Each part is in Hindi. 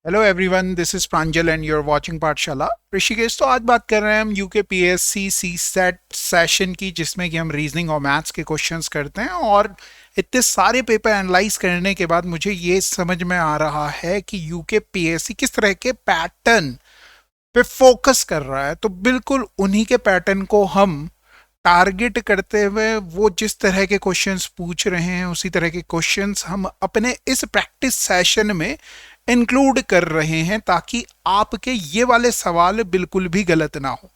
Hello everyone, this is Pranjal and you are watching Pathshala Rishikesh. तो आज बात कर रहे हैं हम UK PSC C SET session की, जिसमें कि हम रीजनिंग और मैथ्स के क्वेश्चंस करते हैं। और इतने सारे पेपर एनालाइज करने के बाद मुझे ये समझ में आ रहा है कि यूके पीएससी किस तरह के पैटर्न पे फोकस कर रहा है। तो बिल्कुल उन्हीं के पैटर्न को हम टारगेट करते हुए वो जिस तरह के क्वेश्चंस पूछ रहे हैं उसी तरह के क्वेश्चंस हम अपने इस प्रैक्टिस सेशन में इंक्लूड कर रहे हैं, ताकि आपके ये वाले सवाल बिल्कुल भी गलत ना हो।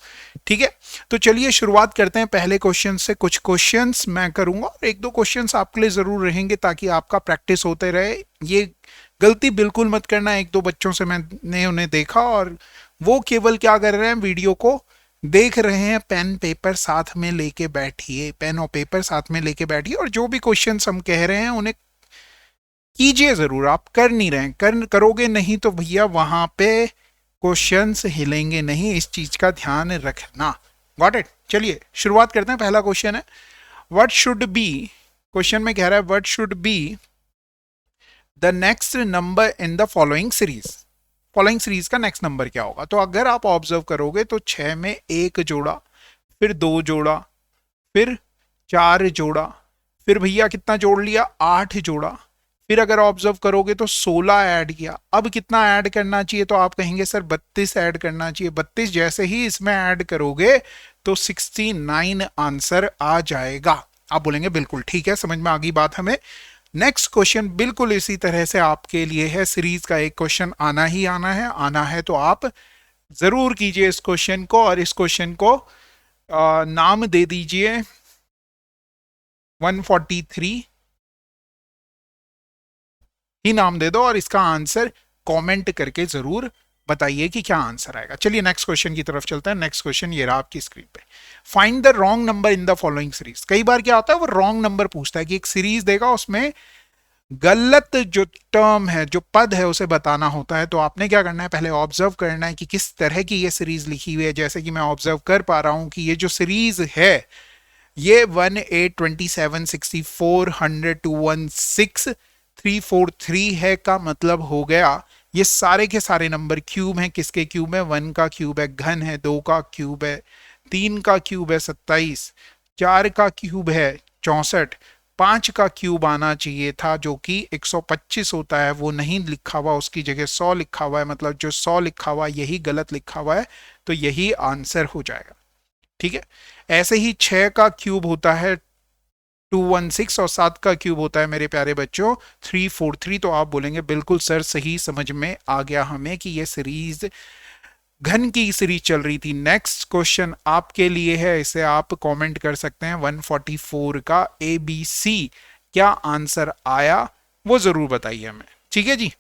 ठीक है, तो चलिए शुरुआत करते हैं पहले क्वेश्चन से। कुछ क्वेश्चंस मैं करूंगा और एक दो क्वेश्चंस आपके लिए जरूर रहेंगे, ताकि आपका प्रैक्टिस होते रहे। ये गलती बिल्कुल मत करना। एक दो बच्चों से मैंने उन्हें देखा और वो केवल क्या कर रहे हैं, वीडियो को देख रहे हैं। पेन पेपर साथ में लेके बैठिए, पेन और पेपर साथ में लेके बैठिए, और जो भी क्वेश्चंस हम कह रहे हैं उन्हें कीजिए जरूर। आप कर नहीं रहे हैं, करोगे नहीं तो भैया वहां पे क्वेश्चंस हिलेंगे नहीं। इस चीज का ध्यान रखना। Got it. चलिए शुरुआत करते हैं। पहला क्वेश्चन है व्हाट शुड बी, क्वेश्चन में कह रहा है what should be the next number in the following series. Following series का नेक्स्ट नंबर क्या होगा? तो अगर आप ऑब्जर्व करोगे तो 6 में 1 जोड़ा, फिर 2 जोड़ा, फिर 4 जोड़ा, फिर भैया कितना जोड़ लिया, 8 जोड़ा, फिर अगर ऑब्जर्व करोगे तो 16 ऐड किया। अब कितना ऐड करना चाहिए? तो आप कहेंगे सर 32 ऐड करना चाहिए। 32 जैसे ही इसमें ऐड करोगे तो 69 आंसर आ जाएगा। आप बोलेंगे बिल्कुल ठीक है, समझ में आ गई बात हमें। नेक्स्ट क्वेश्चन बिल्कुल इसी तरह से आपके लिए है। सीरीज का एक क्वेश्चन आना ही आना है। आना है तो आप जरूर कीजिए इस क्वेश्चन को, और इस क्वेश्चन को नाम दे दीजिए 143 ही नाम दे दो, और इसका आंसर कमेंट करके जरूर बताइए कि क्या आंसर आएगा। चलिए नेक्स्ट क्वेश्चन की तरफ चलते हैं। नेक्स्ट क्वेश्चन ये रहा आपकी स्क्रीन पे। Find the wrong number in the following series. कई बार क्या होता है, वो रॉन्ग नंबर पूछता है कि एक सीरीज देगा, उसमें गलत जो टर्म है, जो पद है, उसे बताना होता है। तो आपने क्या करना है, पहले ऑब्जर्व करना है कि किस तरह की ये सीरीज लिखी हुई है। जैसे कि मैं ऑब्जर्व कर पा रहा हूं कि ये जो सीरीज है ये 1, 8, 27, 64, 100, 216, 343 है। का मतलब हो गया ये सारे के सारे नंबर क्यूब हैं। किसके क्यूब है? 1 का क्यूब है, घन है, 2 का क्यूब है, 3 का क्यूब है 27, 4 का क्यूब है 64, 5 का क्यूब आना चाहिए था जो कि 125 होता है, वो नहीं लिखा हुआ, उसकी जगह 100 लिखा हुआ है। मतलब जो 100 लिखा हुआ है यही गलत लिखा हुआ है, तो यही आंसर हो जाएगा। ठीक है, ऐसे ही 6 का क्यूब होता है 216, और 7 का क्यूब होता है मेरे प्यारे बच्चों 343। तो आप बोलेंगे बिल्कुल सर सही, समझ में आ गया हमें कि ये सीरीज घन की सीरीज चल रही थी। नेक्स्ट क्वेश्चन आपके लिए है, इसे आप कमेंट कर सकते हैं। 144 का ए बी सी क्या आंसर आया वो जरूर बताइए हमें। ठीक है जी,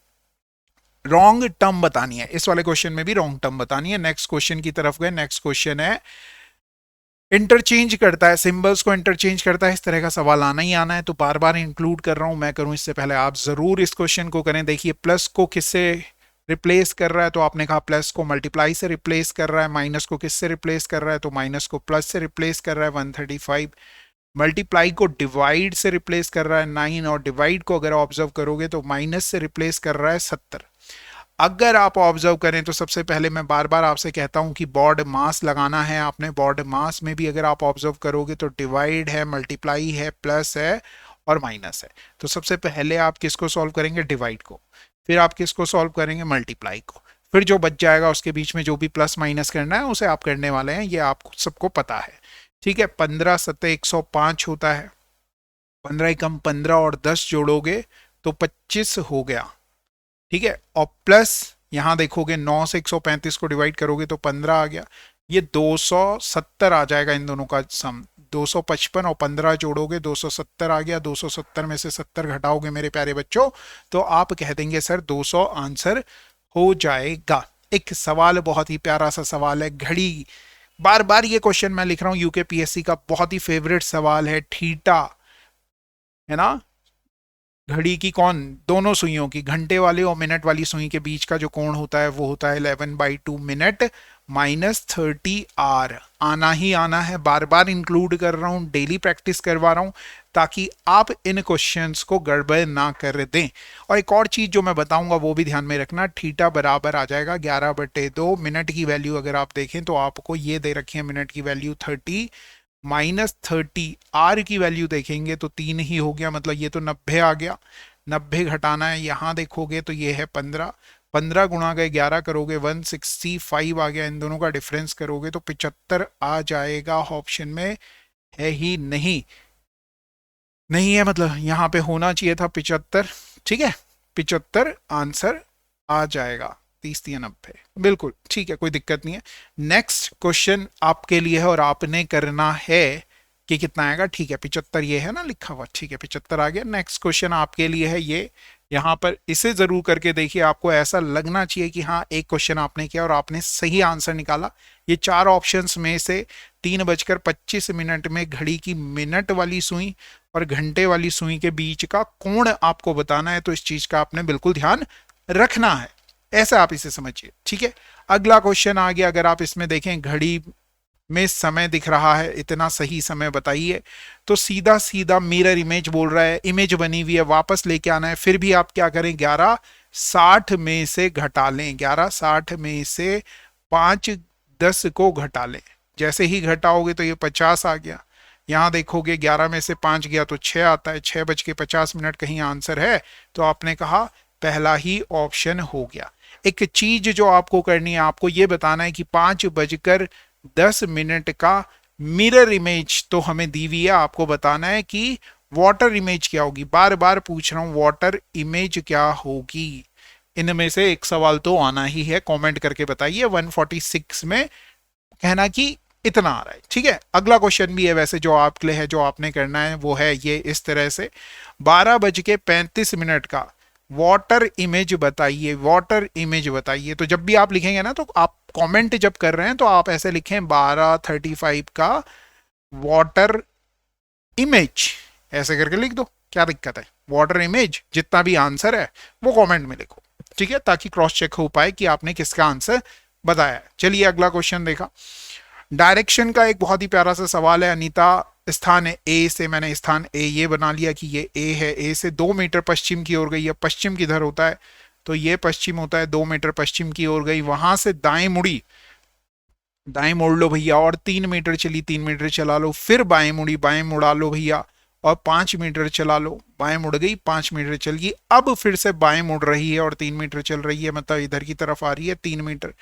रॉन्ग टर्म बतानी है। इस वाले क्वेश्चन में भी रॉन्ग टर्म बतानी है। नेक्स्ट क्वेश्चन की तरफ गए। नेक्स्ट क्वेश्चन है इंटरचेंज करता है, सिंबल्स को इंटरचेंज करता है। इस तरह का सवाल आना ही आना है, तो बार बार इंक्लूड कर रहा हूं। मैं करूं इससे पहले आप जरूर इस क्वेश्चन को करें। देखिए प्लस को किससे रिप्लेस कर रहा है? तो आपने कहा प्लस को मल्टीप्लाई से रिप्लेस कर रहा है। माइनस को किससे रिप्लेस कर रहा है? तो माइनस को प्लस से रिप्लेस कर रहा है 135। मल्टीप्लाई को डिवाइड से रिप्लेस कर रहा है 9, और डिवाइड को अगर ऑब्जर्व करोगे तो माइनस से रिप्लेस कर रहा है 70। अगर आप ऑब्जर्व करें तो सबसे पहले मैं बार बार आपसे कहता हूं कि बॉड मास लगाना है आपने। बॉड मास में भी अगर आप ऑब्जर्व करोगे तो डिवाइड है, मल्टीप्लाई है, प्लस है और माइनस है। तो सबसे पहले आप किसको सॉल्व करेंगे? डिवाइड को। फिर आप किसको सॉल्व करेंगे? मल्टीप्लाई को। फिर जो बच जाएगा उसके बीच में जो भी प्लस माइनस करना है उसे आप करने वाले हैं, ये आपको सबको पता है। ठीक है, 15 सत्ते 105 होता है। 15 एकम 15 और 10 जोड़ोगे तो 25 हो गया। ठीक है, और प्लस यहां देखोगे 9 से 135 को डिवाइड करोगे तो 15 आ गया। ये 270 आ जाएगा इन दोनों का सम। 255 और 15 जोड़ोगे 270 आ गया। 270 में से 70 घटाओगे मेरे प्यारे बच्चों तो आप कह देंगे सर 200 आंसर हो जाएगा। एक सवाल बहुत ही प्यारा सा सवाल है, घड़ी। बार बार ये क्वेश्चन मैं लिख रहा हूं, यूके पीएससी का बहुत ही फेवरेट सवाल है। थीटा है ना, घड़ी की कौन, दोनों सुइयों की, घंटे वाले और मिनट वाली सुई के बीच का जो कोण होता है वो होता है 11/2 मिनट माइनस 30 आर। आना ही आना है, बार बार इंक्लूड कर रहा हूं, डेली प्रैक्टिस करवा रहा हूं। ताकि आप इन क्वेश्चंस को गड़बड़ ना कर दें। और एक और चीज जो मैं बताऊंगा वो भी ध्यान में रखना, थीटा बराबर आ जाएगा 11/2। मिनट की वैल्यू अगर आप देखें तो आपको ये दे रखी है, मिनट की वैल्यू 30 -30, आर की वैल्यू देखेंगे तो 3 ही हो गया, मतलब ये तो 90 आ गया। 90 घटाना है, यहाँ देखोगे तो ये है 15, 15 गुणा गए 11 करोगे 165 आ गया। इन दोनों का डिफरेंस करोगे तो 75 आ जाएगा। ऑप्शन में है ही नहीं, नहीं है, मतलब यहाँ पे होना चाहिए था 75। ठीक है, 75 आंसर आ जाएगा। 30 या 90, बिल्कुल ठीक है, कोई दिक्कत नहीं है। नेक्स्ट क्वेश्चन आपके लिए है और आपने करना है कि कितना आएगा। ठीक है, 75 ये है ना लिखा हुआ, ठीक है 75 आ गया। नेक्स्ट क्वेश्चन आपके लिए है ये, यहाँ पर इसे जरूर करके देखिए, आपको ऐसा लगना चाहिए कि हाँ एक क्वेश्चन आपने किया और आपने सही आंसर निकाला। ये 4 ऑप्शंस में से 3:25 में घड़ी की मिनट वाली सुई और घंटे वाली सुई के बीच का कोण आपको बताना है, तो इस चीज का आपने बिल्कुल ध्यान रखना है, ऐसा आप इसे समझिए। ठीक है, अगला क्वेश्चन आ गया। अगर आप इसमें देखें घड़ी में समय दिख रहा है, इतना सही समय बताइए, तो सीधा सीधा मिरर इमेज बोल रहा है, इमेज बनी हुई है, वापस लेके आना है। फिर भी आप क्या करें, 11:60 में से घटा लें, 11:60 में से 5:10 को घटा लें। जैसे ही घटाओगे तो ये 50 आ गया। यहां देखोगे 11 में से 5 गया तो 6 आता है, 6:50 कहीं आंसर है, तो आपने कहा पहला ही ऑप्शन हो गया। एक चीज जो आपको करनी है, आपको यह बताना है कि 5:10 का मिरर इमेज तो हमें दी हुई है, आपको बताना है कि वाटर इमेज क्या होगी। बार बार पूछ रहा हूं, वाटर इमेज क्या होगी। इनमें से एक सवाल तो आना ही है, कमेंट करके बताइए। 146 में कहना कि इतना आ रहा है। ठीक है, अगला क्वेश्चन भी है वैसे जो आपके लिए है, जो आपने करना है वो है ये इस तरह से, 12:35 का वाटर इमेज बताइए, वाटर इमेज बताइए। तो जब भी आप लिखेंगे ना, तो आप कमेंट जब कर रहे हैं तो आप ऐसे लिखें 12:35 का वाटर इमेज, ऐसे करके लिख दो, क्या दिक्कत है। वाटर इमेज जितना भी आंसर है वो कमेंट में लिखो, ठीक है, ताकि क्रॉस चेक हो पाए कि आपने किसका आंसर बताया है। चलिए अगला क्वेश्चन देखा। डायरेक्शन का एक बहुत ही प्यारा सा सवाल है। अनीता, स्थान है ए से, मैंने स्थान ए ये बना लिया कि ये ए है, ए से 2 मीटर पश्चिम की ओर गई है। पश्चिम किधर होता है, तो ये पश्चिम होता है, 2 मीटर पश्चिम की ओर गई, वहां से दाएं मुड़ी, दाएं मोड़ लो भैया, और 3 मीटर चली, 3 मीटर चला लो, फिर बाएं मुड़ी, बाएं मुड़ा लो भैया, और 5 मीटर चला लो, बाएं मुड़ गई, 5 मीटर चल गई, अब फिर से बाएं मुड़ रही है और 3 मीटर चल रही है, मतलब इधर की तरफ आ रही है 3 मीटर।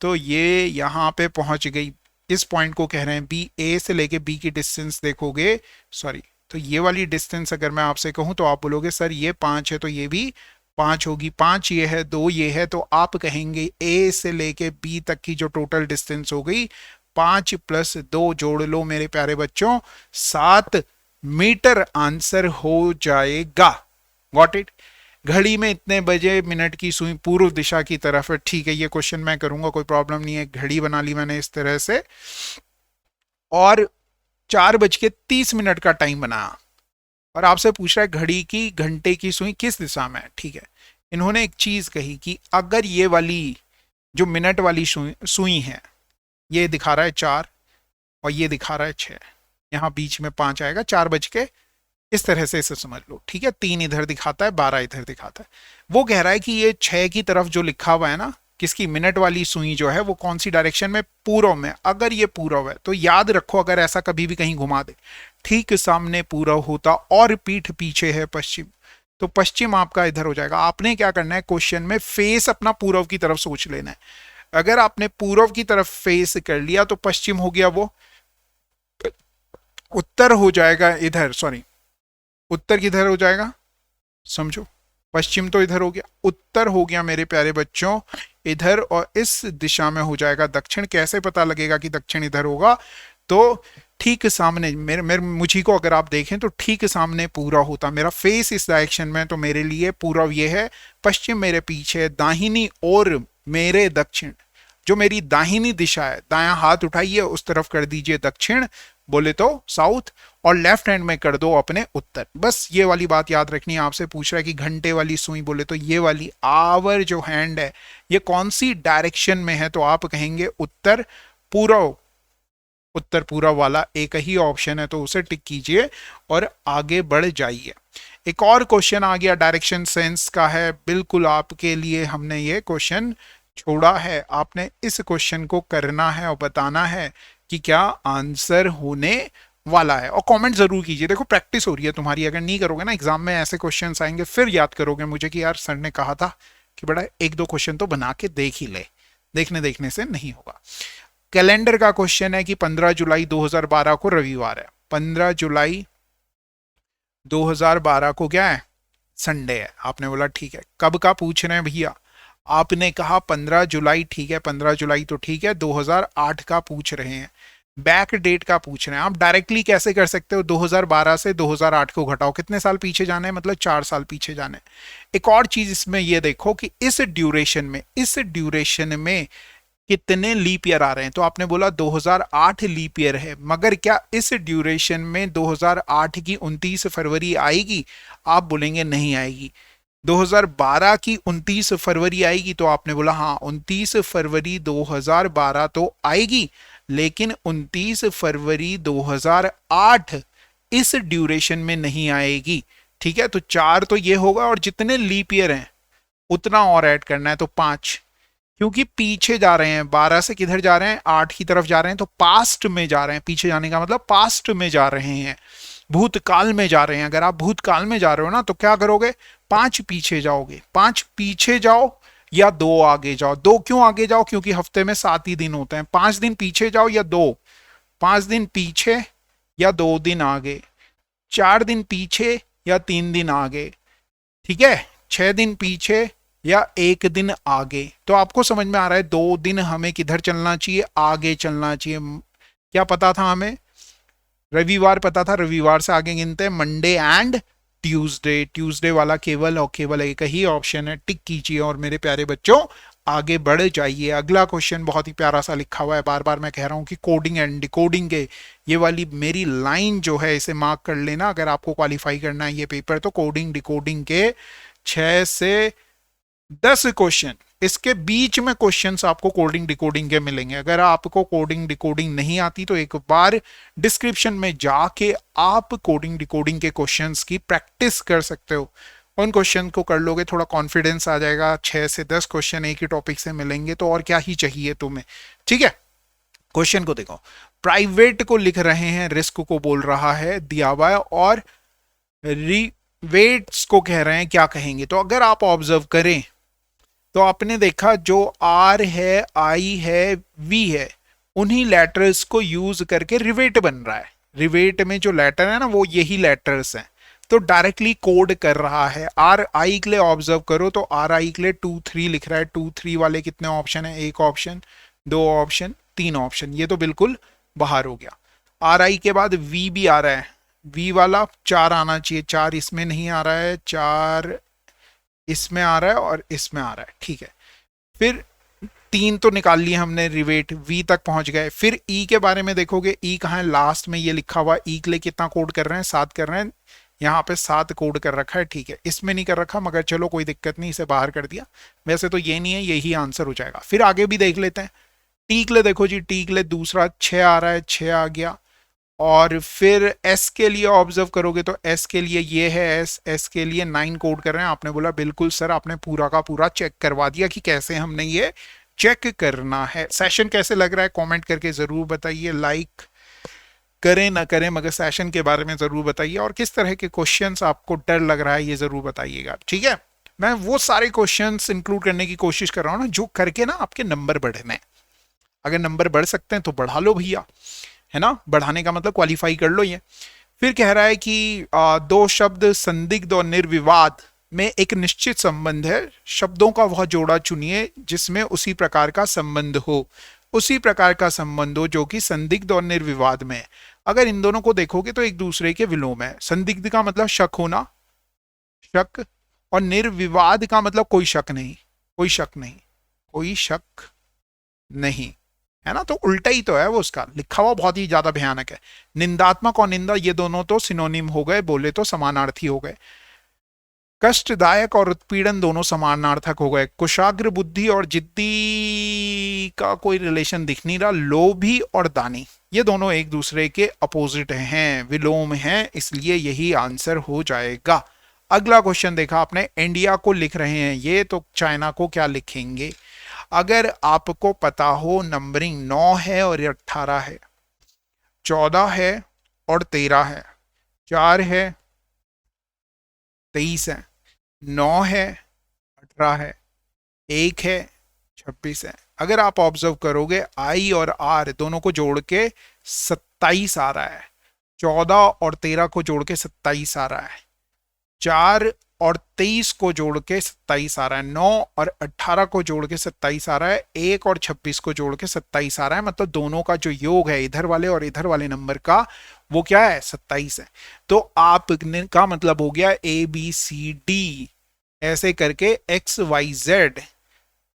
तो ये यहाँ पे पहुंच गई। इस पॉइंट को कह रहे हैं बी। ए से लेके बी की डिस्टेंस देखोगे, सॉरी, तो ये वाली डिस्टेंस अगर मैं आपसे कहूं तो आप बोलोगे सर ये 5 है तो ये भी 5 होगी, 5 ये है, 2 ये है, तो आप कहेंगे ए से लेके बी तक की जो टोटल डिस्टेंस हो गई 5 + 2 जोड़ लो मेरे प्यारे बच्चों, 7 मीटर आंसर हो जाएगा। Got it. घड़ी में इतने बजे मिनट की सुई पूर्व दिशा की तरफ है। ठीक है, ये क्वेश्चन मैं करूंगा, कोई प्रॉब्लम नहीं है। घड़ी बना ली मैंने इस तरह से, और 4:30 का टाइम बनाया, और आपसे पूछ रहा है घड़ी की घंटे की सुई किस दिशा में है। ठीक है, इन्होंने एक चीज कही कि अगर ये वाली जो मिनट वाली सुई है, ये दिखा रहा है 4 और ये दिखा रहा है 6, यहां बीच में 5 आएगा, 4 बज के, इस तरह से इसे समझ लो। ठीक है, 3 इधर दिखाता है, 12 इधर दिखाता है। वो कह रहा है कि ये 6 की तरफ जो लिखा हुआ है ना, किसकी, मिनट वाली सुई जो है, वो कौन सी डायरेक्शन में, पूर्व में। अगर ये पूर्व है तो याद रखो, अगर ऐसा कभी भी कहीं घुमा दे, ठीक सामने पूर्व होता और पीठ पीछे है पश्चिम, तो पश्चिम आपका इधर हो जाएगा। आपने क्या करना है, क्वेश्चन में फेस अपना पूर्व की तरफ सोच लेना है। अगर आपने पूर्व की तरफ फेस कर लिया तो पश्चिम हो गया वो, उत्तर हो जाएगा इधर, सॉरी, उत्तर किधर हो जाएगा, समझो, पश्चिम तो इधर हो गया, उत्तर हो गया मेरे प्यारे बच्चों इधर, और इस दिशा में हो जाएगा दक्षिण। कैसे पता लगेगा कि दक्षिण इधर होगा, तो ठीक सामने मेरे मुझी को अगर आप देखें तो ठीक सामने पूरा होता, मेरा फेस इस डायरेक्शन में, तो मेरे लिए पूर्व ये है, पश्चिम मेरे पीछे, दाहिनी और मेरे दक्षिण, जो मेरी दाहिनी दिशा है, दायां हाथ उठाइए उस तरफ कर दीजिए दक्षिण, बोले तो साउथ, और लेफ्ट हैंड में कर दो अपने उत्तर। बस ये वाली बात याद रखनी है। आपसे पूछ रहा है कि घंटे वाली सुई, बोले तो ये वाली आवर जो हैंड है ये कौन सी डायरेक्शन में है, तो आप कहेंगे उत्तर पूर्व उत्तर पूरा वाला एक ही ऑप्शन है, तो उसे टिक कीजिए और आगे बढ़ जाइए। एक और क्वेश्चन आ गया, डायरेक्शन सेंस का है, बिल्कुल आपके लिए हमने ये क्वेश्चन छोड़ा है। आपने इस क्वेश्चन को करना है और बताना है कि क्या आंसर होने वाला है, और कमेंट जरूर कीजिए। देखो प्रैक्टिस हो रही है तुम्हारी, अगर नहीं करोगे ना एग्जाम में ऐसे क्वेश्चंस आएंगे, फिर याद करोगे मुझे कि यार सर ने कहा था कि बड़ा एक दो क्वेश्चन तो बना के देख ही ले, देखने देखने से नहीं होगा। कैलेंडर का क्वेश्चन है कि 15 जुलाई 2012 को रविवार है, 15 जुलाई 2012 को क्या है, संडे है। आपने बोला ठीक है, कब का पूछ रहे हैं भैया, आपने कहा 15 जुलाई, ठीक है 15 जुलाई तो ठीक है, 2008 का पूछ रहे हैं, बैक डेट का पूछ रहे हैं। आप डायरेक्टली कैसे कर सकते हो, 2012 से 2008 को घटाओ, कितने साल पीछे जाने हैं, मतलब 4 साल पीछे जाने। एक और चीज इसमें ये देखो कि इस ड्यूरेशन में कितने लीप ईयर आ रहे हैं। तो आपने बोला 2008 लीप ईयर है, मगर क्या इस ड्यूरेशन में 2008 की 29 फरवरी आएगी, आप बोलेंगे नहीं आएगी। 2012 की 29 फरवरी आएगी, तो आपने बोला हाँ 29 फरवरी 2012 तो आएगी, लेकिन 29 फरवरी 2008 इस ड्यूरेशन में नहीं आएगी। ठीक है, तो 4 तो ये होगा, और जितने लीप ईयर हैं उतना और ऐड करना है, तो 5, क्योंकि पीछे जा रहे हैं, 12 से किधर जा रहे हैं, 8 की तरफ जा रहे हैं, तो पास्ट में जा रहे हैं। पीछे जाने का मतलब पास्ट में जा रहे हैं, भूतकाल में जा रहे हैं। अगर आप भूतकाल में जा रहे हो ना, तो क्या करोगे, 5 पीछे जाओगे, 5 पीछे जाओ या 2 आगे जाओ। 2 क्यों आगे जाओ, क्योंकि हफ्ते में 7 ही दिन होते हैं। 5 दिन पीछे जाओ या 2, 5 दिन पीछे या 2 दिन आगे, 4 दिन पीछे या 3 दिन आगे, ठीक है, 6 दिन पीछे या 1 दिन आगे। तो आपको समझ में आ रहा है 2 दिन हमें किधर चलना चाहिए, आगे चलना चाहिए। क्या पता था हमें, रविवार पता था, रविवार से आगे गिनते हैं मंडे एंड ट्यूसडे। ट्यूसडे वाला केवल और केवल एक ही ऑप्शन है, टिक कीजिए और मेरे प्यारे बच्चों आगे बढ़ जाइए। अगला क्वेश्चन बहुत ही प्यारा सा लिखा हुआ है, बार बार मैं कह रहा हूं कि कोडिंग एंड डिकोडिंग के ये वाली मेरी लाइन जो है इसे मार्क कर लेना, अगर आपको क्वालिफाई करना है ये पेपर, तो कोडिंग डिकोडिंग के 6 से 10 क्वेश्चन, इसके बीच में क्वेश्चंस आपको कोडिंग डिकोडिंग के मिलेंगे। अगर आपको कोडिंग डिकोडिंग नहीं आती तो एक बार डिस्क्रिप्शन में जाके आप कोडिंग डिकोडिंग के क्वेश्चंस की प्रैक्टिस कर सकते हो। उन क्वेश्चन को कर लोगे, थोड़ा कॉन्फिडेंस आ जाएगा। 6 से 10 क्वेश्चन एक ही टॉपिक से मिलेंगे, तो और क्या ही चाहिए तुम्हें। ठीक है, क्वेश्चन को देखो, प्राइवेट को लिख रहे हैं, रिस्क को बोल रहा है दिया हुआ है, और रिवेट्स को कह रहे हैं, क्या कहेंगे। तो अगर आप ऑब्जर्व करें तो आपने देखा जो आर है, आई है, वी है, उन्हीं लेटर्स को यूज करके रिवेट बन रहा है। रिवेट में जो लेटर है ना, वो यही लेटर्स हैं, तो डायरेक्टली कोड कर रहा है। आर आई के लिए ऑब्जर्व करो तो आर आई के लिए 2 3 लिख रहा है। 2 3 वाले कितने ऑप्शन है, 1 ऑप्शन, 2 ऑप्शन, 3 ऑप्शन, ये तो बिल्कुल बाहर हो गया। आर आई के बाद वी भी आ रहा है, वी वाला 4 आना चाहिए, 4 इसमें नहीं आ रहा है, 4 इसमें आ रहा है और इसमें आ रहा है। ठीक है, फिर 3 तो निकाल लिए हमने, रिवेट वी तक पहुंच गए। फिर ई के बारे में देखोगे, ई कहाँ है, लास्ट में ये लिखा हुआ। ई के लिए कितना कोड कर रहे हैं, 7 कर रहे हैं, यहाँ पे 7 कोड कर रखा है। ठीक है, इसमें नहीं कर रखा, मगर चलो कोई दिक्कत नहीं, इसे बाहर कर दिया। वैसे तो ये नहीं है, यही आंसर हो जाएगा। फिर आगे भी देख लेते हैं। टी के लिए देखो जी, टी के लिए दूसरा 6 आ रहा है, 6 आ गया। और फिर एस के लिए ऑब्जर्व करोगे तो एस के लिए ये है, एस के लिए 9 कोड कर रहे हैं। आपने बोला बिल्कुल सर, आपने पूरा का पूरा चेक करवा दिया कि कैसे हमने ये चेक करना है। सेशन कैसे लग रहा है कमेंट करके जरूर बताइए, लाइक करें ना करें, मगर सेशन के बारे में जरूर बताइए, और किस तरह के क्वेश्चंस आपको डर लग रहा है ये जरूर बताइएगा। ठीक है, मैं वो सारे क्वेश्चंस इंक्लूड करने की कोशिश कर रहा हूँ ना जो करके ना आपके नंबर बढ़ने। अगर नंबर बढ़ सकते हैं तो बढ़ा लो भैया, है ना, बढ़ाने का मतलब क्वालिफाई कर लो ये। फिर कह रहा है कि 2 शब्द संदिग्ध और निर्विवाद में एक निश्चित संबंध है, शब्दों का वह जोड़ा चुनिए जिसमें उसी प्रकार का संबंध हो, उसी प्रकार का संबंध हो जो कि संदिग्ध और निर्विवाद में। अगर इन दोनों को देखोगे तो एक दूसरे के विलोम है। संदिग्ध का मतलब शक होना, शक, और निर्विवाद का मतलब कोई शक नहीं, कोई शक नहीं, कोई शक नहीं, है ना। तो उल्टा ही तो है वो, उसका लिखा हुआ बहुत ही ज्यादा भयानक है। निंदात्मक और निंदा, ये दोनों तो सिनोनिम हो गए, बोले तो समानार्थी हो गए। कष्टदायक और उत्पीड़न दोनों समानार्थक हो गए। कुशाग्र बुद्धि और जिद्दी का कोई रिलेशन दिख नहीं रहा। लोभी और दानी ये दोनों एक दूसरे के अपोजिट हैं, विलोम हैं, इसलिए यही आंसर हो जाएगा। अगला क्वेश्चन देखा आपने, इंडिया को लिख रहे हैं ये, तो चाइना को क्या लिखेंगे? अगर आपको पता हो नंबरिंग 9 है और 18 है, 14 है और 13 है, 4 है 23 है, 9 है 18 है, 1 है 26 है। अगर आप ऑब्जर्व करोगे आई और आर दोनों को जोड़ के 27 आ रहा है, 14 और 13 को जोड़ के 27 आ रहा है, 4 और 23 को जोड़ के 27 आ रहा है, 9 और 18 को जोड़ के 27 आ रहा है, 1 और 26 को जोड़ के 27 आ रहा है। मतलब दोनों का जो योग है इधर वाले और इधर वाले नंबर का, वो क्या है? 27 है। तो आप का मतलब हो गया ABCD ऐसे करके XYZ।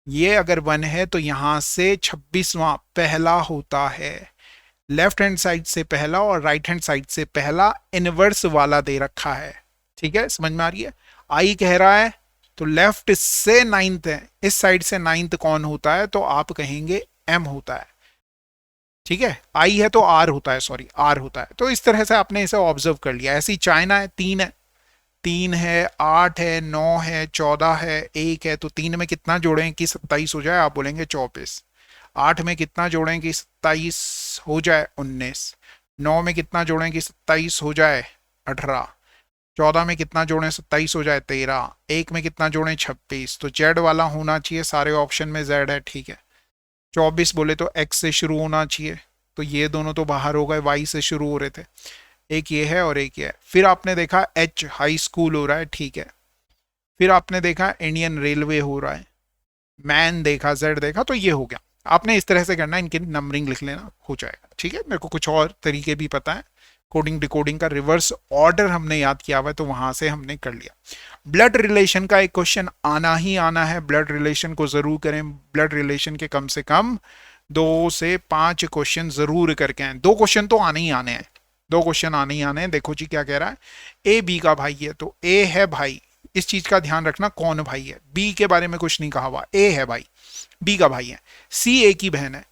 ये अगर 1 है तो यहां से 26वां पहला होता है, लेफ्ट हैंड साइड से पहला और राइट हैंड साइड से पहला इनवर्स वाला दे रखा है। ठीक है, समझ में आ रही है? आई कह रहा है तो लेफ्ट से 9th है, इस साइड से 9th कौन होता है? तो आप कहेंगे M होता है। ठीक है, आई है तो आर होता है, सॉरी आर होता है। तो इस तरह से आपने इसे ऑब्जर्व कर लिया। ऐसी चाइना है, 3 है, 3 है, 8 है, 9 है, 14 है, 1 है, तो 3 में कितना जोड़ें कि 27 हो जाए? आप बोलेंगे 24। 8 में कितना जोड़ें कि 27 हो जाए? 19। 9 में कितना जोड़ें कि 27 हो जाए? 18। 14 में कितना जोड़ें 27 हो जाए? 13। 1 में कितना जोड़ें? 26। तो जेड वाला होना चाहिए, सारे ऑप्शन में जेड है। ठीक है, 24 बोले तो एक्स से शुरू होना चाहिए, तो ये दोनों तो बाहर हो गए, वाई से शुरू हो रहे थे। एक ये है और एक ये है। फिर आपने देखा एच हाई स्कूल हो रहा है, ठीक है। फिर आपने देखा इंडियन रेलवे हो रहा है, मैन देखा, जेड देखा, तो ये हो गया। आपने इस तरह से करना है, इनकी नंबरिंग लिख लेना, हो जाएगा। ठीक है, मेरे को कुछ और तरीके भी पता है, कोडिंग डिकोडिंग का रिवर्स ऑर्डर हमने याद किया हुआ है, तो वहां से हमने कर लिया। ब्लड रिलेशन का एक क्वेश्चन आना ही आना है, ब्लड रिलेशन को जरूर करें। ब्लड रिलेशन के कम से कम 2 से 5 क्वेश्चन जरूर करके आए। 2 क्वेश्चन तो आने ही आने हैं, 2 क्वेश्चन आने ही आने हैं। देखो जी क्या कह रहा है, ए बी का भाई है, तो ए है भाई, इस चीज का ध्यान रखना कौन भाई है। बी के बारे में कुछ नहीं कहा हुआ, ए है भाई, बी का भाई है। सी ए की बहन है,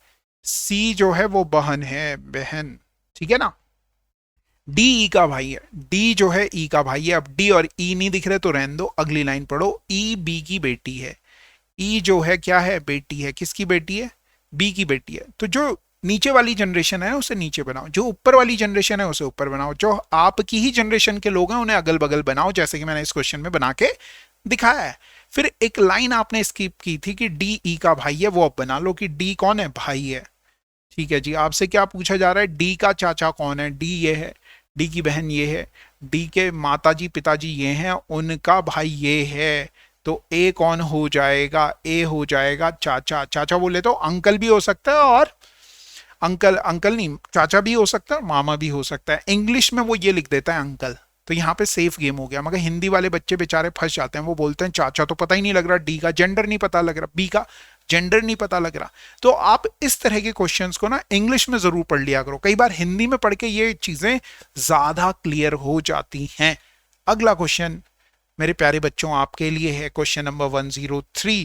सी जो है वो बहन है, बहन, ठीक है ना। डी ई का भाई है, डी जो है ई का भाई है। अब डी और ई नहीं दिख रहे तो रहने दो, अगली लाइन पढ़ो। ई बी की बेटी है, ई जो है क्या है? बेटी है। किसकी बेटी है? बी की बेटी है। तो जो नीचे वाली जनरेशन है उसे नीचे बनाओ, जो ऊपर वाली जनरेशन है उसे ऊपर बनाओ, जो आपकी ही जनरेशन के लोग हैं उन्हें अगल बगल बनाओ, जैसे कि मैंने इस क्वेश्चन में बना के दिखाया है। फिर एक लाइन आपने स्किप की थी कि डी ई का भाई है, वो अब बना लो कि डी कौन है? भाई है। ठीक है जी, आपसे क्या पूछा जा रहा है? डी का चाचा कौन है? डी ये है, डी की बहन ये है, डी के माताजी पिताजी ये हैं, उनका भाई ये है। तो ए कौन हो जाएगा? ए हो जाएगा चाचा। चाचा बोले तो अंकल भी हो सकता है, और अंकल, अंकल नहीं, चाचा भी हो सकता है और मामा भी हो सकता है। इंग्लिश में वो ये लिख देता है अंकल, तो यहाँ पे सेफ गेम हो गया। मगर हिंदी वाले बच्चे बेचारे फंस जाते हैं, वो बोलते हैं चाचा तो पता ही नहीं लग रहा, डी का जेंडर नहीं पता लग रहा, बी का जेंडर नहीं पता लग रहा। तो आप इस तरह के क्वेश्चंस को ना इंग्लिश में जरूर पढ़ लिया करो, कई बार हिंदी में पढ़ के ये चीजें ज्यादा क्लियर हो जाती हैं। अगला क्वेश्चन मेरे प्यारे बच्चों आपके लिए है, क्वेश्चन नंबर 103।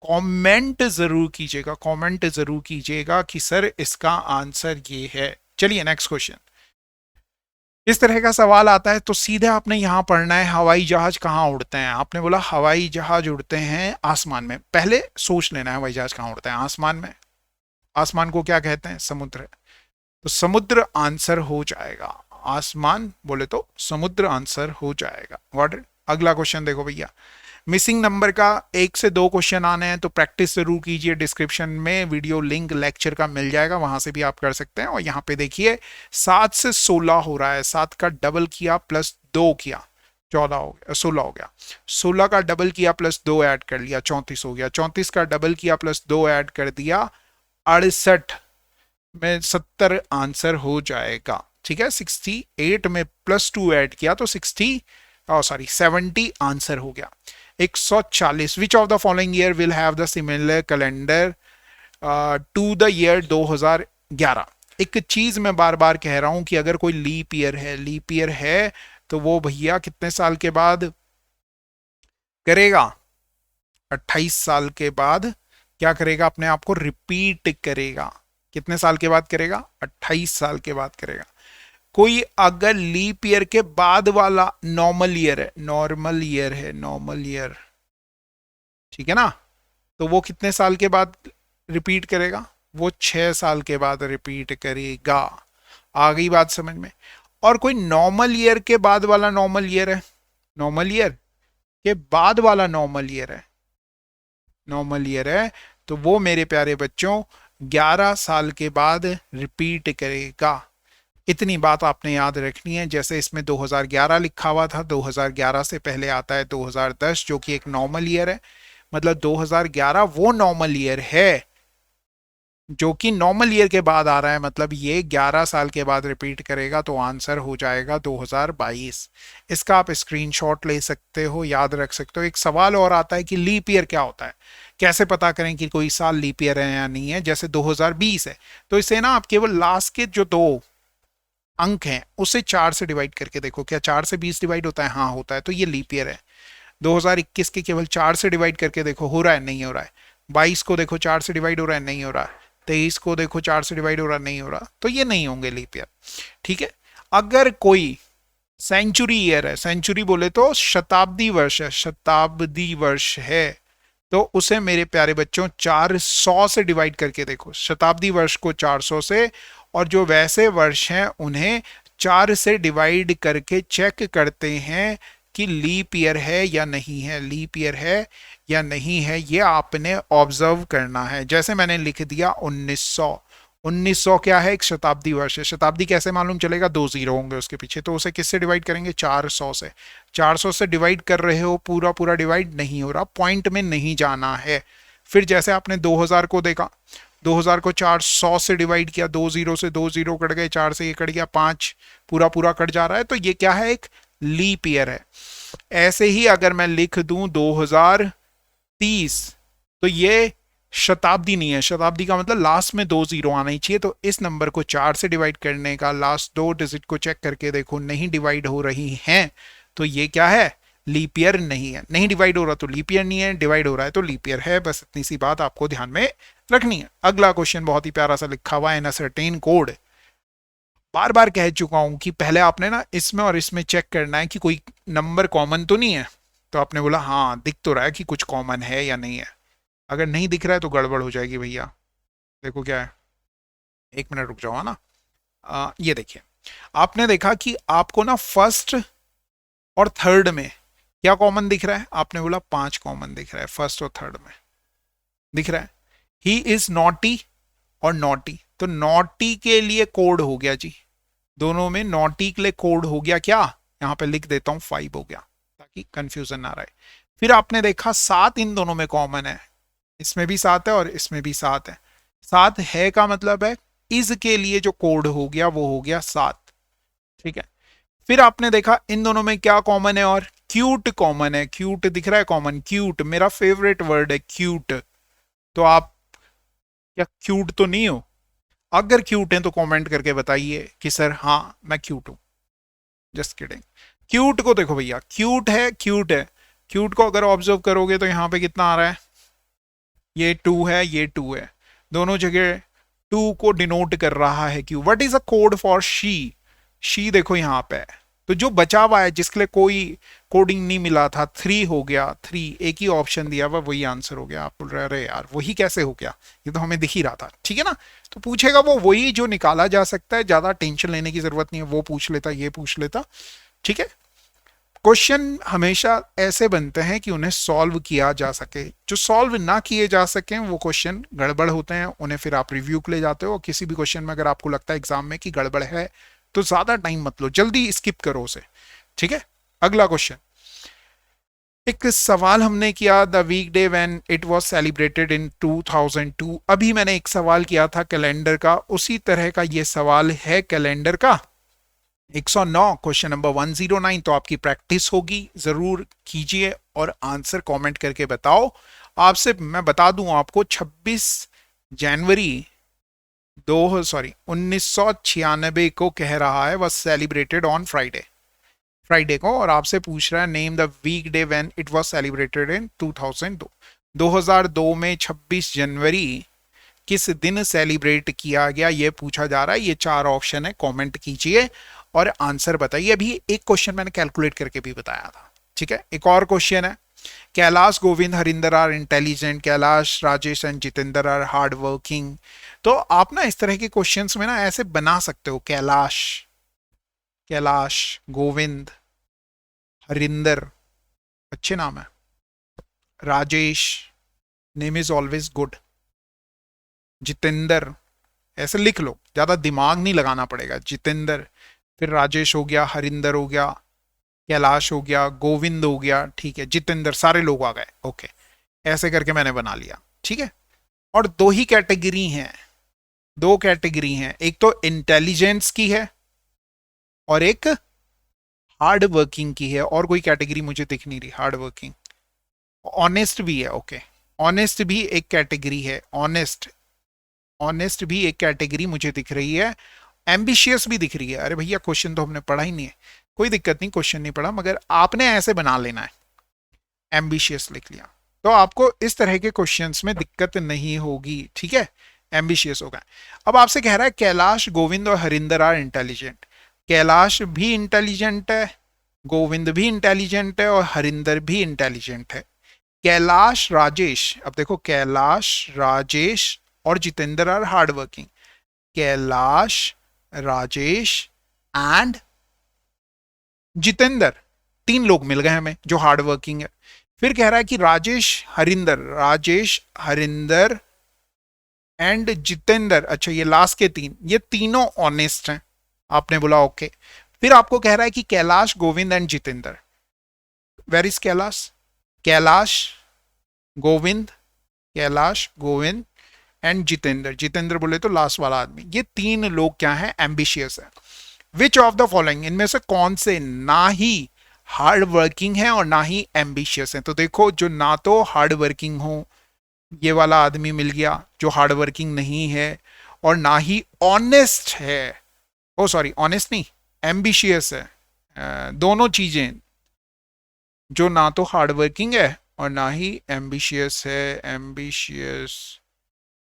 कमेंट जरूर कीजिएगा, कमेंट जरूर कीजिएगा कि सर इसका आंसर ये है। चलिए नेक्स्ट क्वेश्चन। इस तरह का सवाल आता है तो सीधे आपने यहां पढ़ना है, हवाई जहाज कहाँ उड़ते हैं? आपने बोला हवाई जहाज उड़ते हैं आसमान में। पहले सोच लेना है हवाई जहाज कहाँ उड़ते हैं? आसमान में। आसमान को क्या कहते हैं? समुद्र। तो समुद्र आंसर हो जाएगा, आसमान बोले तो समुद्र आंसर हो जाएगा। व्हाट? अगला क्वेश्चन देखो भैया, मिसिंग नंबर का 1 से 2 क्वेश्चन आने हैं, तो प्रैक्टिस जरूर कीजिए। डिस्क्रिप्शन में वीडियो लिंक लेक्चर का मिल जाएगा, वहां से भी आप कर सकते हैं। और यहाँ पे देखिए 7 से 16 हो रहा है, 7 का डबल किया प्लस 2 किया, 14 हो गया, 16 हो गया। 16 का डबल किया प्लस 2 ऐड कर लिया, 34 हो गया। 34 का डबल किया प्लस 2 ऐड कर दिया, 68 में 70 आंसर हो जाएगा। ठीक है, 68 में प्लस 2 ऐड किया तो 70 आंसर हो गया। 140, which of the following year will have the similar calendar to the year 2011? एक चीज मैं बार बार कह रहा हूं कि अगर कोई लीप ईयर है, लीप ईयर है तो वो भैया कितने साल के बाद करेगा 28 साल के बाद क्या करेगा, अपने आप को रिपीट करेगा। कितने साल के बाद करेगा, 28 साल के बाद करेगा। कोई अगर लीप ईयर के बाद वाला नॉर्मल ईयर है, नॉर्मल ईयर है, नॉर्मल ईयर, ठीक है ना, तो वो कितने साल के बाद रिपीट करेगा, वो 6 साल के बाद रिपीट करेगा। आ गई बात समझ में। और कोई नॉर्मल ईयर के बाद वाला नॉर्मल ईयर है, नॉर्मल ईयर के बाद वाला नॉर्मल ईयर है, नॉर्मल ईयर है, तो वो मेरे प्यारे बच्चों 11 साल के बाद रिपीट करेगा। इतनी बात आपने याद रखनी है। जैसे इसमें 2011 लिखा हुआ था, 2011 से पहले आता है 2010 जो कि एक नॉर्मल ईयर है, मतलब 2011 वो नॉर्मल ईयर है जो कि नॉर्मल ईयर के बाद आ रहा है, मतलब ये 11 साल के बाद रिपीट करेगा, तो आंसर हो जाएगा 2022। इसका आप स्क्रीनशॉट ले सकते हो, याद रख सकते हो। एक सवाल और आता है कि लीप ईयर क्या होता है, कैसे पता करें कि कोई साल लीप ईयर है या नहीं है। जैसे 2020 है तो इसे ना आप केवल लास्ट के जो 2 अंक हैं उसे 4 से डिवाइड करके देखो, क्या 4 से 20 डिवाइड होता है, हाँ होता है, तो ये लीप ईयर है। 2021 के केवल 4 से डिवाइड करके देखो, हो रहा है, नहीं हो रहा है। 22 को देखो 4 से डिवाइड हो रहा है, नहीं हो रहा है। 23 को देखो 4 से डिवाइड हो रहा, नहीं हो रहा, तो ये नहीं होंगे लीप ईयर। ठीक है। अगर कोई सेंचुरी ईयर है, सेंचुरी बोले तो शताब्दी वर्ष है, शताब्दी वर्ष है, तो उसे मेरे प्यारे बच्चों 400 से डिवाइड करके देखो, शताब्दी वर्ष को 400 से, और जो वैसे वर्ष हैं उन्हें 4 से डिवाइड करके चेक करते हैं कि लीप ईयर है या नहीं है, लीप ईयर है या नहीं है, ये आपने ऑब्जर्व करना है। जैसे मैंने लिख दिया 1900, 1900 क्या है, एक शताब्दी वर्ष है। शताब्दी कैसे मालूम चलेगा, 2 जीरो होंगे उसके पीछे, तो उसे किससे डिवाइड करेंगे, 400 से। 400 से डिवाइड कर रहे हो, पूरा पूरा डिवाइड नहीं हो रहा, पॉइंट में नहीं जाना है। फिर जैसे आपने 2000 को देखा, 2000 को 400 से डिवाइड किया, 2 जीरो से 2 जीरो कट गए, 4 से ये कट गया, 5 पूरा पूरा कट जा रहा है, तो ये क्या है, एक लीप ईयर है। ऐसे ही अगर मैं लिख दूं 2030, तो ये शताब्दी नहीं है, शताब्दी का मतलब लास्ट में 2 जीरो आना ही चाहिए, तो इस नंबर को 4 से डिवाइड करने का लास्ट 2 डिजिट को चेक करके देखो, नहीं डिवाइड हो रही हैं, तो ये क्या है, लीप ईयर नहीं है। नहीं डिवाइड हो रहा तो लीप ईयर नहीं है, डिवाइड हो रहा है तो लीप ईयर है। बस इतनी सी बात आपको ध्यान में रखनी है। अगला क्वेश्चन बहुत ही प्यारा सा लिखा हुआ है, इन सर्टेन कोड। बार बार कह चुका हूं कि पहले आपने ना इसमें और इसमें चेक करना है कि कोई नंबर कॉमन तो नहीं है, तो आपने बोला हाँ दिख तो रहा है कि कुछ कॉमन है या नहीं है। अगर नहीं दिख रहा है तो गड़बड़ हो जाएगी भैया। देखो क्या है, 1 मिनट रुक जाओ, है ना। ये देखिए, आपने देखा कि आपको ना फर्स्ट और थर्ड में क्या कॉमन दिख रहा है, आपने बोला 5 कॉमन दिख रहा है फर्स्ट और थर्ड में, दिख रहा है। ही इज नॉटी और नॉटी, तो नॉटी के लिए कोड हो गया जी, दोनों में नॉटी के लिए कोड हो गया, क्या यहां पे लिख देता हूं 5 हो गया ताकि कंफ्यूजन ना रहे। फिर आपने देखा 7 इन दोनों में कॉमन है, इसमें भी 7 है और इसमें भी 7 है। 7 है का मतलब है इज के लिए जो कोड हो गया वो हो गया 7। ठीक है। फिर आपने देखा इन दोनों में क्या कॉमन है, और क्यूट कॉमन है, क्यूट दिख रहा है कॉमन, क्यूट मेरा फेवरेट वर्ड है क्यूट। तो आप क्या क्यूट तो नहीं हो, अगर क्यूट है तो कमेंट करके बताइए कि सर हाँ मैं क्यूट हूं। Just kidding. क्यूट को देखो भैया, क्यूट है, क्यूट है, क्यूट को अगर ऑब्जर्व करोगे तो यहां पे कितना आ रहा है, ये 2 है, ये 2 है, दोनों जगह 2 को डिनोट कर रहा है Q. What is a code for she, she देखो यहाँ पे है। तो जो बचा हुआ है जिसके लिए कोई कोडिंग नहीं मिला था, 3 हो गया, 3 एक ही ऑप्शन दिया हुआ, वही आंसर हो गया। आप बोल रहे अरे यार वही कैसे हो गया, ये तो हमें दिख ही रहा था, ठीक है ना। तो पूछेगा वो वही जो निकाला जा सकता है, ज्यादा टेंशन लेने की जरूरत नहीं है, वो पूछ लेता, ये पूछ लेता, ठीक है। क्वेश्चन हमेशा ऐसे बनते हैं कि उन्हें सॉल्व किया जा सके, जो सॉल्व ना किए जा सके वो क्वेश्चन गड़बड़ होते हैं, उन्हें फिर आप रिव्यू के ले जाते हो। किसी भी क्वेश्चन में अगर आपको लगता है एग्जाम में कि गड़बड़ है तो ज्यादा टाइम मत लो, जल्दी स्किप करो उसे, ठीक है। अगला क्वेश्चन, एक सवाल हमने किया, the weekday when it was celebrated in 2002। अभी मैंने एक सवाल किया था कैलेंडर का, उसी तरह का ये सवाल है कैलेंडर का, 109, क्वेश्चन नंबर 109। तो आपकी प्रैक्टिस होगी, जरूर कीजिए और आंसर कमेंट करके बताओ। आपसे मैं बता दूं आपको, 26 जनवरी 1996 को कह रहा है, वह सेलिब्रेटेड ऑन फ्राइडे। फ्राइडे को, और आपसे पूछ रहा है name the weekday when it was celebrated in 2002। 2002 में 26 जनवरी किस दिन सेलिब्रेट किया गया, ये पूछा जा रहा है। ये चार ऑप्शन है, कमेंट कीजिए और आंसर बताइए। अभी एक क्वेश्चन मैंने कैलकुलेट करके भी बताया था, ठीक है। एक और क्वेश्चन है, Kailash, Govind, Harinder are intelligent, Kailash, Rajesh and Jitendra are hard working. तो आप ना इस तरह के क्वेश्चंस में ना ऐसे बना सकते हो, कैलाश, कैलाश, गोविंद, हरिंदर, अच्छे नाम है, Rajesh, name is always good, Jitendra, ऐसे लिख लो, ज्यादा दिमाग नहीं लगाना पड़ेगा। जितेंद्र, फिर राजेश हो गया, हरिंदर हो गया, कैलाश हो गया, गोविंद हो गया, ठीक है, जितेंद्र, सारे लोग आ गए, ओके। ऐसे करके मैंने बना लिया, ठीक है। और दो ही कैटेगरी हैं, दो कैटेगरी हैं, एक तो इंटेलिजेंस की है और एक हार्ड वर्किंग की है। और कोई कैटेगरी मुझे दिख नहीं रही हार्ड वर्किंग। ऑनेस्ट भी है, ओके, ऑनेस्ट भी एक कैटेगरी है, ऑनेस्ट, ऑनेस्ट भी एक कैटेगरी मुझे दिख रही है। एम्बिशियस भी दिख रही है। अरे भैया क्वेश्चन तो हमने पढ़ा ही नहीं है, कोई दिक्कत नहीं, क्वेश्चन नहीं पढ़ा, मगर आपने ऐसे बना लेना है, एम्बिशियस लिख लिया तो आपको इस तरह के क्वेश्चंस में दिक्कत नहीं होगी, ठीक है। एम्बिशियस होगा। अब आपसे कह रहा है कैलाश, गोविंद और हरिंदर आर इंटेलिजेंट। कैलाश भी इंटेलिजेंट है, गोविंद भी इंटेलिजेंट है और हरिंदर भी इंटेलिजेंट है। कैलाश, राजेश, अब देखो कैलाश, राजेश और Jitendra are hard working. Kailash, Rajesh and Jitendra, तीन लोग मिल गए हमें जो हार्ड वर्किंग है। फिर कह रहा है कि राजेश, हरिंदर, राजेश, हरिंदर एंड जितेंद्र, अच्छा ये लास्ट के तीन, ये तीनों ऑनेस्ट हैं। आपने बोला ओके। फिर आपको कह रहा है कि Kailash, Govind and Jitendra. Where is Kailash? Kailash, Govind, Kailash, Govind and Jitendra. Jitendra बोले तो लास्ट वाला आदमी। ये तीन लोग क्या है? एम्बिशियस है। विच ऑफ द फॉलोइंग, इनमें से कौन से ना ही हार्ड वर्किंग है और ना ही एम्बिशियस है? तो देखो जो ना तो हार्ड वर्किंग हो, ये वाला आदमी मिल गया जो हार्ड वर्किंग नहीं है, और ना ही ऑनेस्ट है, ओ सॉरी ऑनेस्ट नहीं, एम्बिशियस है। दोनों चीजें, जो ना तो हार्ड वर्किंग है और ना ही एम्बिशियस है। Ambitious,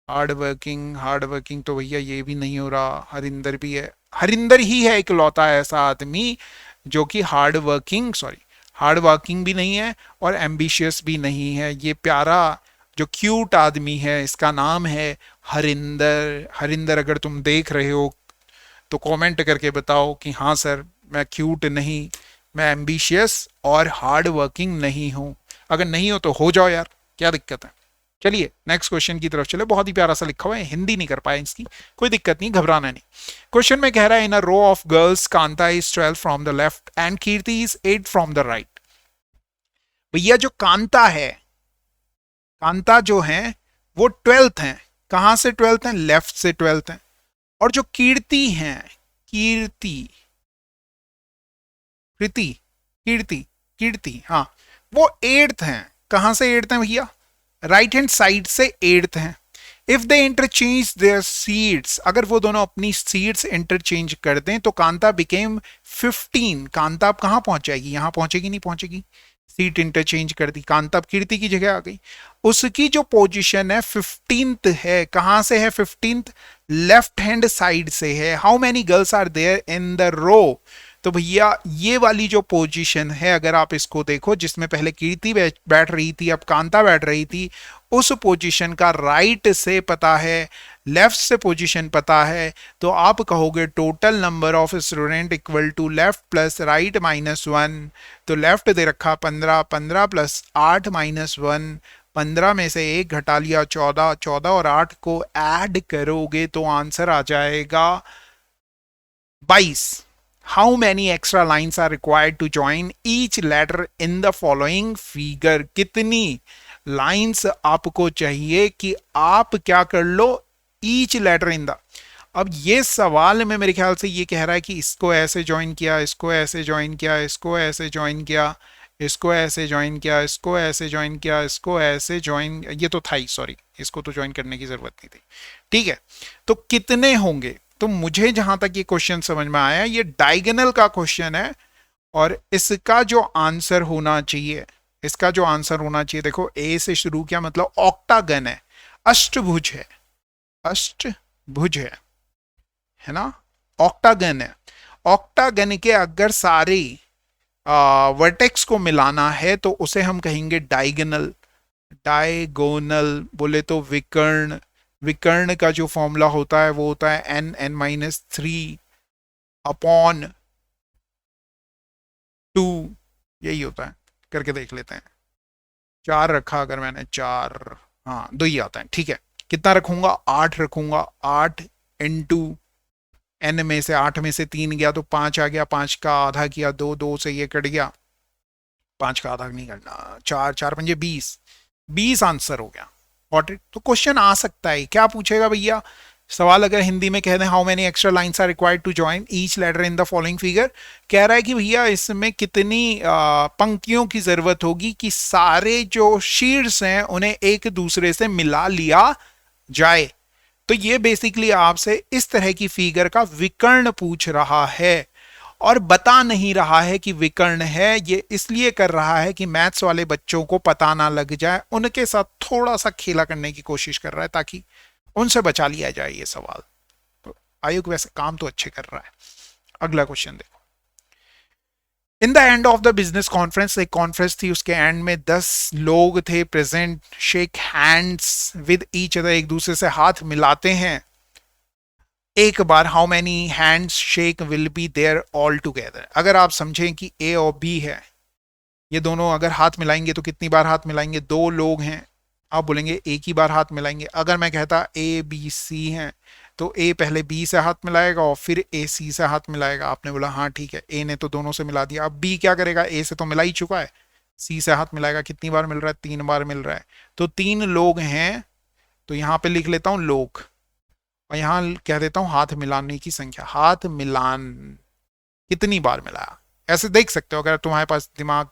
hard working, hard working तो भैया ये भी नहीं हो रहा। हरिंदर भी है, हरिंदर ही है इकलौता ऐसा आदमी जो कि hard working, sorry hard working भी नहीं है और एम्बिशियस भी नहीं है। ये प्यारा जो क्यूट आदमी है, इसका नाम है हरिंदर। हरिंदर अगर तुम देख रहे हो तो कमेंट करके बताओ कि हाँ सर मैं क्यूट नहीं, मैं एम्बिशियस और हार्ड वर्किंग नहीं हूं। अगर नहीं हो तो हो जाओ यार, क्या दिक्कत है। चलिए नेक्स्ट क्वेश्चन की तरफ चले। बहुत ही प्यारा सा लिखा हुआ है, हिंदी नहीं कर पाए इसकी, कोई दिक्कत नहीं, घबराना नहीं। क्वेश्चन में कह रहा है in a row of girls Kanta is 12 from the left and Kirti is 8 from the right. भैया जो कांता है, कांता जो है वो 12th है। कहां से 12th है? लेफ्ट से 12th है। और जो कीर्ति है, कीर्ति, कृति, कीर्ति, कीर्ति, हाँ, वो 8th है। कहां से 8th है भैया? राइट हैंड साइड से 8th है। If they interchange their seats, अगर वो दोनों अपनी सीड्स इंटरचेंज कर दें तो कांता बिकेम 15। कांता अब कहां पहुंच जाएगी? यहां पहुंचेगी, नहीं पहुंचेगी, सीट इंटरचेंज कर दी, कांता अब कीर्ति की जगह आ गई। उसकी जो पोजीशन है 15th है। कहां से है 15th? लेफ्ट हैंड साइड से है। How many girls are there in the row? तो भैया ये वाली जो पोजीशन है, अगर आप इसको देखो, जिसमें पहले कीर्ति बैठ रही थी, अब कांता बैठ रही थी, उस पोजीशन का राइट से पता है, लेफ्ट से पोजीशन पता है, तो आप कहोगे total number of student equal to left plus right minus 1। तो लेफ्ट दे रखा 15, 15 प्लस 8 माइनस 1, 15 में से 1 घटा लिया 14, 14 और 8 को ऐड करोगे तो आंसर आ जाएगा 22। How many extra lines are required to join each letter in the following figure? कितनी लाइंस आपको चाहिए कि आप क्या कर लो? each letter in the, अब ये सवाल में मेरे ख्याल से ये कह रहा है कि इसको ऐसे ज्वाइन किया, इसको ऐसे ज्वाइन किया, इसको ऐसे ज्वाइन किया, इसको ऐसे ज्वाइन किया, इसको ऐसे ज्वाइन किया, इसको ऐसे ज्वाइन, ये तो था ही, सॉरी इसको तो ज्वाइन करने की जरूरत नहीं थी, ठीक है। तो कितने होंगे? तो मुझे जहां तक ये क्वेश्चन समझ में आया, ये डायगोनल का क्वेश्चन है और इसका जो आंसर होना चाहिए, इसका जो आंसर होना चाहिए, देखो ए से शुरू किया मतलब ऑक्टागन है, अष्टभुज है, अष्टभुज है ना, ऑक्टागन है। ऑक्टागन के अगर सारे वर्टेक्स को मिलाना है तो उसे हम कहेंगे डायगोनल। डायगोनल बोले तो विकर्ण, विकर्ण का जो फॉर्मूला होता है वो होता है n(n-3) अपॉन 2, यही होता है। करके देख लेते हैं। 4 रखा अगर मैंने, 4, हाँ 2 ही आता है, ठीक है। कितना रखूंगा, 8 रखूंगा, 8 इंटू n में से 8 में से 3 गया तो 5 आ गया, 5 का आधा किया 2, 2 से ये कट गया, 5 का आधा नहीं करना, 4, 4 पंजे 20, 20 आंसर हो गया। Got it. तो क्वेश्चन आ सकता है, क्या पूछेगा भैया, सवाल अगर हिंदी में कह दें how many extra lines are required to join each letter in the following figure, कह रहा है कि भैया इसमें कितनी पंक्तियों की जरूरत होगी कि सारे जो शीर्ष हैं उन्हें एक दूसरे से मिला लिया जाए। तो ये बेसिकली आपसे इस तरह की फिगर का विकर्ण पूछ रहा है और बता नहीं रहा है कि विकर्ण है। ये इसलिए कर रहा है कि मैथ्स वाले बच्चों को पता ना लग जाए, उनके साथ थोड़ा सा खेला करने की कोशिश कर रहा है ताकि उनसे बचा लिया जाए ये सवाल। तो आयोग वैसे काम तो अच्छे कर रहा है। अगला क्वेश्चन देखो। In the end of the business conference, एक कॉन्फ्रेंस थी, उसके एंड में 10 लोग थे present, shake hands with each other, एक दूसरे से हाथ मिलाते हैं एक बार। How many hands shake will be there all together. अगर आप समझें कि ए और बी है, ये दोनों अगर हाथ मिलाएंगे तो कितनी बार हाथ मिलाएंगे, 2 लोग हैं, आप बोलेंगे एक ही बार हाथ मिलाएंगे। अगर मैं कहता ए बी सी हैं तो ए पहले बी से हाथ मिलाएगा और फिर ए सी से हाथ मिलाएगा। आपने बोला हाँ ठीक है, ए ने तो दोनों से मिला दिया। अब बी क्या करेगा, ए से तो मिला ही चुका है, सी से हाथ मिलाएगा। कितनी बार मिल रहा है, 3 बार मिल रहा है। तो 3 लोग हैं, तो यहां पे लिख लेता हूं लोग और यहां कह देता हूं हाथ मिलाने की संख्या। हाथ मिलान कितनी बार मिलाया, ऐसे देख सकते हो अगर तुम्हारे पास दिमाग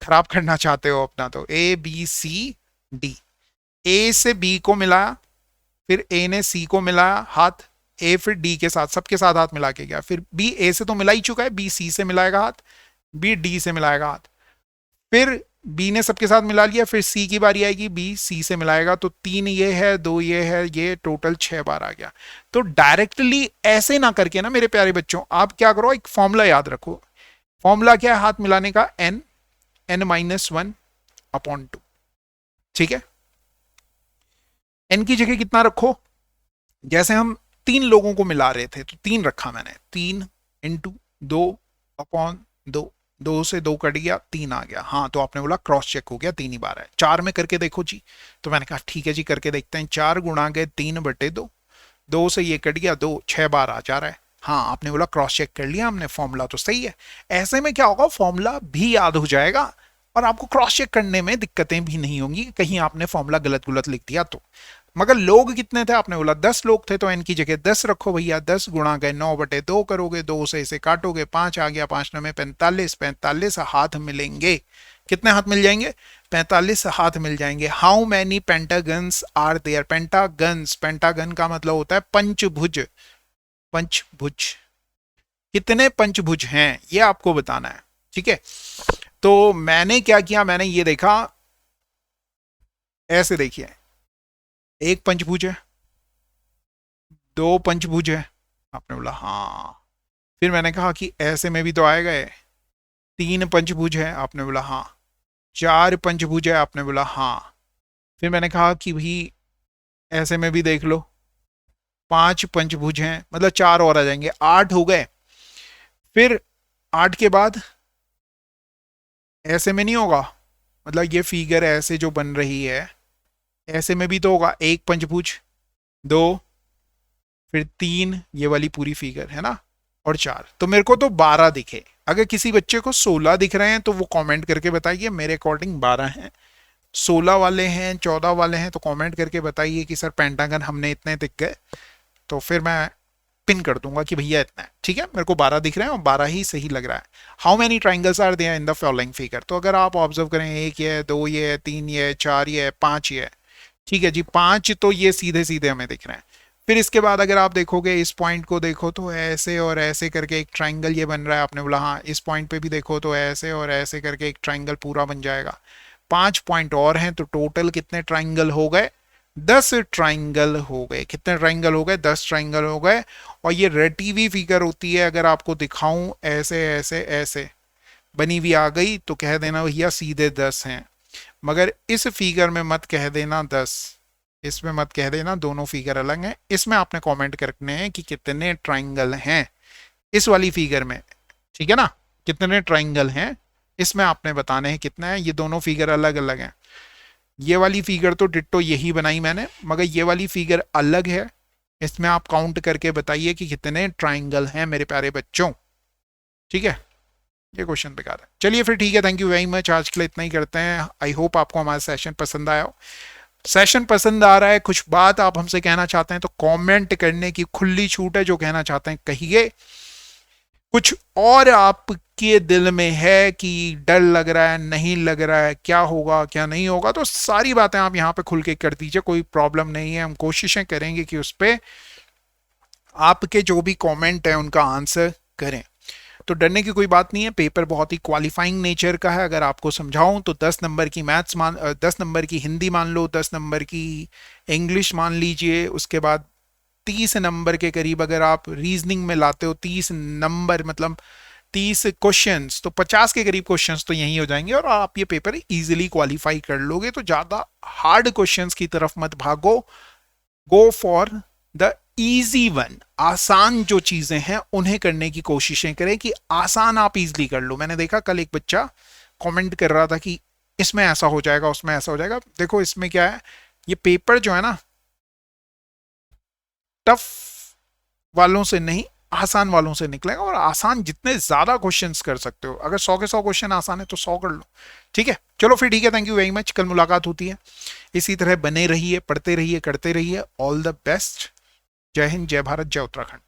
खराब करना चाहते हो अपना। तो ए बी सी डी, ए से बी को मिलाया, फिर ए ने सी को मिलाया हाथ, ए फिर डी के साथ सबके साथ हाथ मिला के गया, फिर बी ए से तो मिला ही चुका है, बी सी से मिलाएगा हाथ, बी डी से मिलाएगा हाथ, फिर बी ने सबके साथ मिला लिया, फिर सी की बारी आएगी, बी सी से मिलाएगा। तो 3 ये है, 2 ये है, ये टोटल 6 बार आ गया। तो डायरेक्टली ऐसे ना करके ना मेरे प्यारे बच्चों, आप क्या करो, एक फॉर्मूला याद रखो। फॉर्मूला क्या है हाथ मिलाने का, n(n-1) अपॉन 2, ठीक है। n की जगह कितना रखो, जैसे हम 3 लोगों को मिला रहे थे तो 3 रखा मैंने, 3 इंटू 2 अपॉन 2, 2 से 2 कट गया, 3 आ गया। हाँ तो आपने बोला क्रॉस चेक हो गया, 3 ही बार है। 4 में करके देखो जी, तो मैंने कहा ठीक है जी करके देखते हैं। 4 गुणा गए 3/2, 2 से ये कट गया 2, 6 बार आ जा रहा है। हाँ आपने बोला क्रॉस चेक कर लिया हमने, फॉर्मूला तो सही है। ऐसे में क्या होगा, फॉर्मूला भी याद हो जाएगा और आपको क्रॉस चेक करने में दिक्कतें भी नहीं होंगी कहीं आपने फॉर्मूला गलत गुलत लिख दिया तो। मगर लोग कितने थे, आपने बोला 10 लोग थे, तो n की जगह 10 रखो भैया। 10 गुणा गए 9/2 करोगे, 2 से इसे काटोगे, 5 आ गया, 5 में 45, 45 हाथ मिलेंगे। कितने हाथ मिल जाएंगे, 45 हाथ मिल जाएंगे। How many pentagons are there, pentagons, pentagon का मतलब होता है पंचभुज, पंचभुज, कितने पंचभुज हैं ये आपको बताना है, ठीक है। तो मैंने क्या किया, मैंने ये देखा, ऐसे देखिए, एक पंचभुज है, 2 पंचभुज है, आपने बोला हाँ। फिर मैंने कहा कि ऐसे में भी तो आएगा, 3 पंचभुज है, आपने बोला हाँ। 4 पंचभुज है, आपने बोला हाँ। फिर मैंने कहा कि भाई ऐसे में भी देख लो, 5 पंचभुज हैं, मतलब 4 और आ जाएंगे, 8 हो गए। फिर 8 के बाद ऐसे में नहीं होगा, मतलब ये फिगर ऐसे जो बन रही है ऐसे में भी तो होगा, 1 पंचभुज, 2, फिर 3, ये वाली पूरी फिगर है ना, और 4। तो मेरे को तो 12 दिखे। अगर किसी बच्चे को 16 दिख रहे हैं तो वो कमेंट करके बताइए, मेरे अकॉर्डिंग 12 हैं। 16 वाले हैं, 14 वाले हैं तो कमेंट करके बताइए कि सर पेंटागन हमने इतने दिख गए, तो फिर मैं पिन कर दूंगा कि भैया इतना है, ठीक है। मेरे को 12 दिख रहे हैं और 12 ही सही लग रहा है। How many triangles are there in the following figure, तो अगर आप ऑब्जर्व करें, 1 ये है, 2 ये है, 3 ये है, 4 ये है, 5 ये है, ठीक है जी। 5 तो ये सीधे सीधे हमें दिख रहे हैं। फिर इसके बाद अगर आप देखोगे इस पॉइंट को देखो तो ऐसे और ऐसे करके एक ट्राइंगल ये बन रहा है, आपने बोला हाँ। इस पॉइंट पे भी देखो तो ऐसे और ऐसे करके एक ट्राइंगल पूरा बन जाएगा। 5 पॉइंट और हैं तो टोटल कितने ट्राइंगल हो गए? 10 ट्राइंगल हो गए। कितने ट्राइंगल हो गए? 10 ट्राइंगल हो गए। और ये रटी हुई फिगर होती है, अगर आपको दिखाऊं ऐसे ऐसे ऐसे बनी हुई आ गई तो कह देना भैया सीधे 10 हैं। मगर इस फिगर में मत कह देना 10, इसमें मत कह देना, दोनों फिगर अलग हैं। इसमें आपने कमेंट करने हैं कि कितने ट्राइंगल हैं इस वाली फिगर में, ठीक है ना? कितने ट्राइंगल हैं इसमें आपने बताने हैं कितने हैं। ये दोनों फिगर अलग अलग हैं। ये वाली फिगर तो डिट्टो यही बनाई मैंने, मगर ये वाली फिगर अलग है। इसमें आप काउंट करके बताइए कि कितने ट्राइंगल हैं मेरे प्यारे बच्चों, ठीक है? ये क्वेश्चन बेकार है। चलिए फिर ठीक है, थैंक यू वेरी मच, आज के लिए इतना ही करते हैं। आई होप आपको हमारा सेशन पसंद आया हो। सेशन पसंद आ रहा है, कुछ बात आप हमसे कहना चाहते हैं तो कमेंट करने की खुली छूट है, जो कहना चाहते हैं कहिए। कुछ और आपके दिल में है कि डर लग रहा है, नहीं लग रहा है, क्या होगा क्या नहीं होगा, तो सारी बातें आप यहाँ पे खुल के कर दीजिए, कोई प्रॉब्लम नहीं है। हम कोशिशें करेंगे कि उस पर आपके जो भी कमेंट है उनका आंसर करें। तो डरने की कोई बात नहीं है, पेपर बहुत ही क्वालिफाइंग नेचर का है। अगर आपको समझाऊं तो 10 नंबर की मैथ्स 10 नंबर की हिंदी मान लो, 10 नंबर की इंग्लिश मान लीजिए, उसके बाद 30 नंबर के करीब अगर आप रीजनिंग में लाते हो, 30 नंबर मतलब 30 क्वेश्चंस, तो 50 के करीब क्वेश्चंस तो यही हो जाएंगे और आप ये पेपर इजीली क्वालिफाई कर लोगे। तो ज़्यादा हार्ड क्वेश्चंस की तरफ मत भागो, go for the easy one. आसान जो चीजें हैं उन्हें करने की कोशिशें करें कि आसान आप इजीली कर लो। मैंने देखा कल एक बच्चा कमेंट कर रहा था कि इसमें ऐसा हो जाएगा, उसमें ऐसा हो जाएगा। देखो इसमें क्या है, ये पेपर जो है ना टफ वालों से नहीं, आसान वालों से निकलेगा। और आसान जितने ज्यादा क्वेश्चंस कर सकते हो, अगर 100 के 100 क्वेश्चन आसान है तो 100 कर लो, ठीक है? चलो फिर ठीक है, थैंक यू वेरी मच, कल मुलाकात होती है। इसी तरह बने रहिए, पढ़ते रहिए, करते रहिए। All the best. जय हिंद, जय भारत, जय उत्तराखंड।